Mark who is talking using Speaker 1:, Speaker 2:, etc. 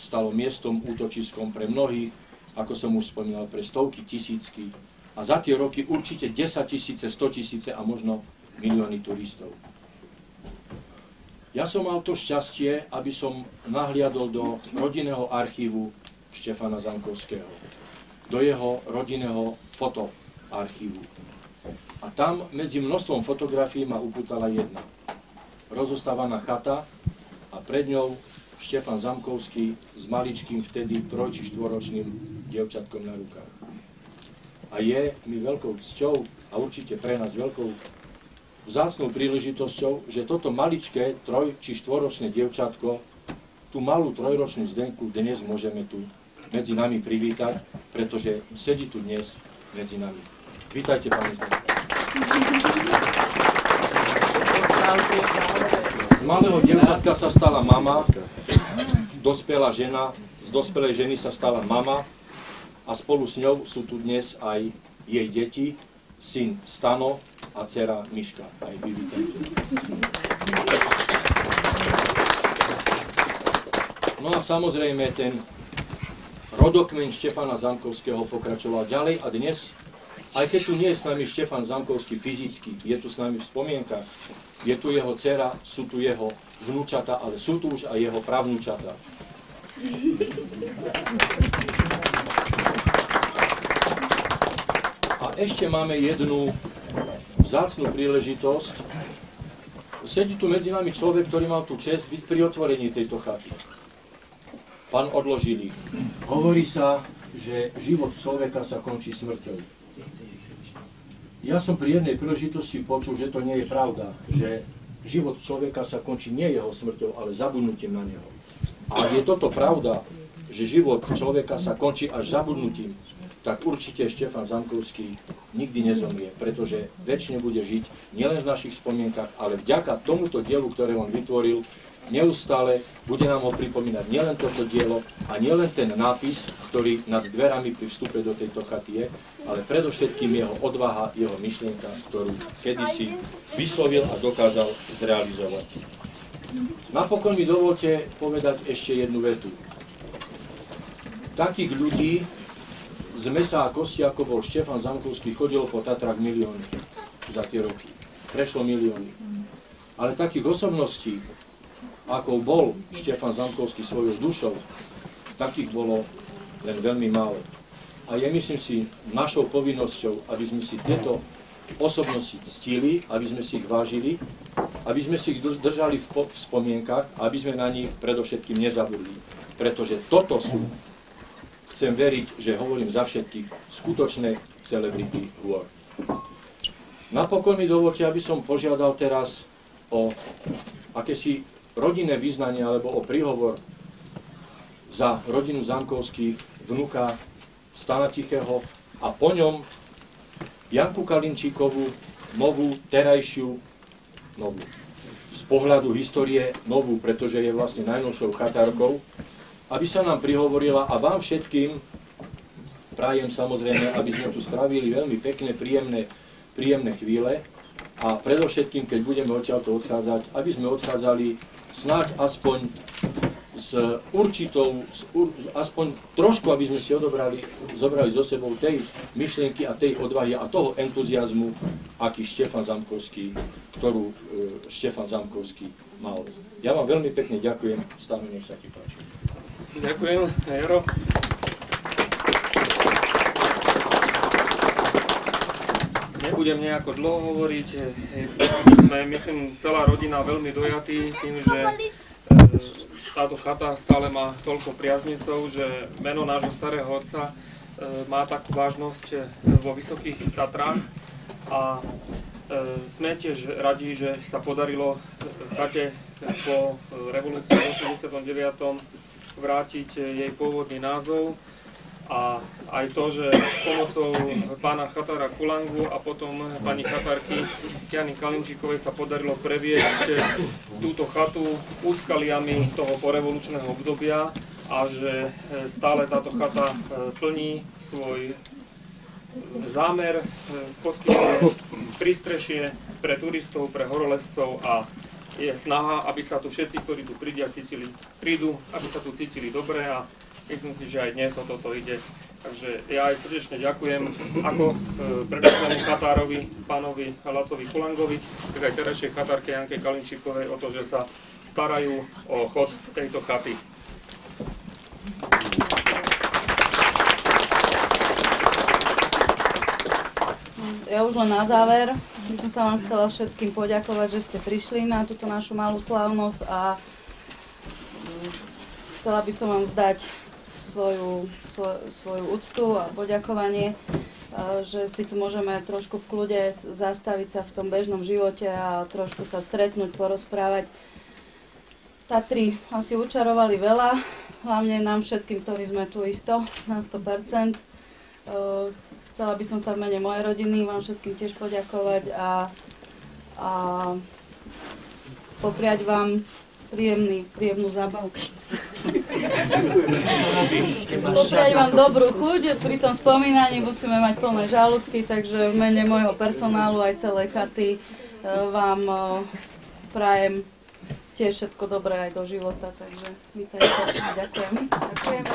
Speaker 1: stalo miestom, útočiskom pre mnohých, ako som už spomínal, pre stovky, tisícky a za tie roky určite 10 000, 100 000 a možno milióny turistov. Ja som mal to šťastie, aby som nahliadol do rodinného archívu Štefana Zamkovského, do jeho rodinného fotoarchívu. A tam medzi množstvom fotografií ma upútala jedna. Rozostávaná chata a pred ňou Štefan Zamkovský s maličkým vtedy 3- či 4-ročným dievčatkom na rukách. A je mi veľkou cťou a určite pre nás veľkou vzácnou príležitosťou, že toto maličké 3- či 4-ročné dievčatko, tú malú 3-ročnú Zdenku dnes môžeme tu medzi nami privítať, pretože sedí tu dnes medzi nami. Vítajte, pani Zdenka. Z malého dievčatka sa stala mama, dospelá žena, z dospelej ženy sa stala mama a spolu s ňou sú tu dnes aj jej deti, syn Stano a dcera Miška. Aj vy vítajte. No a samozrejme ten rodokmeň Štefana Zamkovského pokračoval ďalej a dnes, aj keď tu nie je s nami Štefan Zamkovský fyzicky, je tu s nami v spomienkach, je tu jeho dcera, sú tu jeho vnúčata, ale sú tu už aj jeho pravnúčata. A ešte máme jednu vzácnu príležitosť. Sedí tu medzi nami človek, ktorý mal tú česť byť pri otvorení tejto chaty. Pán Odložilý. Hovorí sa, že život človeka sa končí smrťou. Ja som pri jednej príležitosti počul, že to nie je pravda, že život človeka sa končí nie jeho smrťou, ale zabudnutím na neho. A ak je toto pravda, že život človeka sa končí až zabudnutím, tak určite Štefan Zamkovský nikdy nezomrie, pretože večne bude žiť nielen v našich spomienkach, ale vďaka tomuto dielu, ktoré on vytvoril, neustále bude nám ho pripomínať nielen toto dielo a nielen ten nápis, ktorý nad dverami pri vstupe do tejto chaty je, ale predovšetkým jeho odvaha, jeho myšlienka, ktorú kedysi vyslovil a dokázal zrealizovať. Napokon mi dovolte povedať ešte jednu vetu. Takých ľudí z mesa a kosti, ako bol Štefan Zamkovský, chodilo po Tatrách milióny za tie roky. Prešlo milióny. Ale takých osobností, ako bol Štefan Zamkovský svojou dušou, takých bolo len veľmi málo. A je, myslím si, našou povinnosťou, aby sme si tieto osobnosti ctili, aby sme si ich vážili, aby sme si ich držali v spomienkach, aby sme na nich predovšetkým nezabudli. Pretože toto sú, chcem veriť, že hovorím za všetkých, skutočné celebrity world. Napokon mi dovolte, aby som požiadal teraz o akési rodinné vyznanie alebo o príhovor za rodinu Zamkovských, vnuka Stana Tichého a po ňom Janku Kalinčíkovú, novú, terajšiu, novú. Z pohľadu histórie novú, pretože je vlastne najnovšou chatárkou, aby sa nám prihovorila a vám všetkým prajem samozrejme, aby sme tu strávili veľmi pekné, príjemné chvíle a predovšetkým, keď budeme odtiaľto odchádzať, aby sme odchádzali snáď aspoň s určitou, aspoň trošku, aby sme si zobrali so sebou tej myšlienky a tej odvahy a toho entuziazmu, aký Štefan Zamkovský, ktorú Štefan Zamkovský mal. Ja vám veľmi pekne ďakujem. Stano, nech sa ti páči.
Speaker 2: Ďakujem, Jaro. Nebudem nejako dlho hovoriť. Sme, myslím, celá rodina veľmi dojatí tým, že táto chata stále má toľko priaznicov, že meno nášho starého otca má takú vážnosť vo Vysokých Tatrách a sme tiež radi, že sa podarilo chate po revolúcii v 89. vrátiť jej pôvodný názov a aj to, že s pomocou pána chatára Kulangu a potom pani chatárky Jany Kalinčíkovej sa podarilo previesť túto chatu úskaliami toho porevolučného obdobia a že stále táto chata plní svoj zámer, poskytuje prístrešie pre turistov, pre horolezcov a je snaha, aby sa tu všetci, ktorí tu prídu, aby sa tu cítili dobre a myslím si, že aj dnes o toto ide. Takže ja aj srdečne ďakujem ako predstavenému chatárovi, pánovi Lacovi Kulangovi, tak aj terajšej chatárke Janke Kalinčíkovej o to, že sa starajú o chod tejto chaty.
Speaker 3: Ja už len na záver by som sa vám chcela všetkým poďakovať, že ste prišli na túto našu malú slávnosť a chcela by som vám zdať svoju úctu a poďakovanie, že si tu môžeme trošku v kľude zastaviť sa v tom bežnom živote a trošku sa stretnúť, porozprávať. Tatry asi učarovali veľa, hlavne nám všetkým, ktorí sme tu isto na 100%. Chcela by som sa v mene mojej rodiny vám všetkým tiež poďakovať a popriať vám príjemnú zábavu. Popriať vám dobrú chuť, pri tom spomínaní musíme mať plné žalúdky, takže v mene môjho personálu aj celej chaty vám prajem tiež všetko dobré aj do života, takže vítajte a ďakujem. Ďakujem.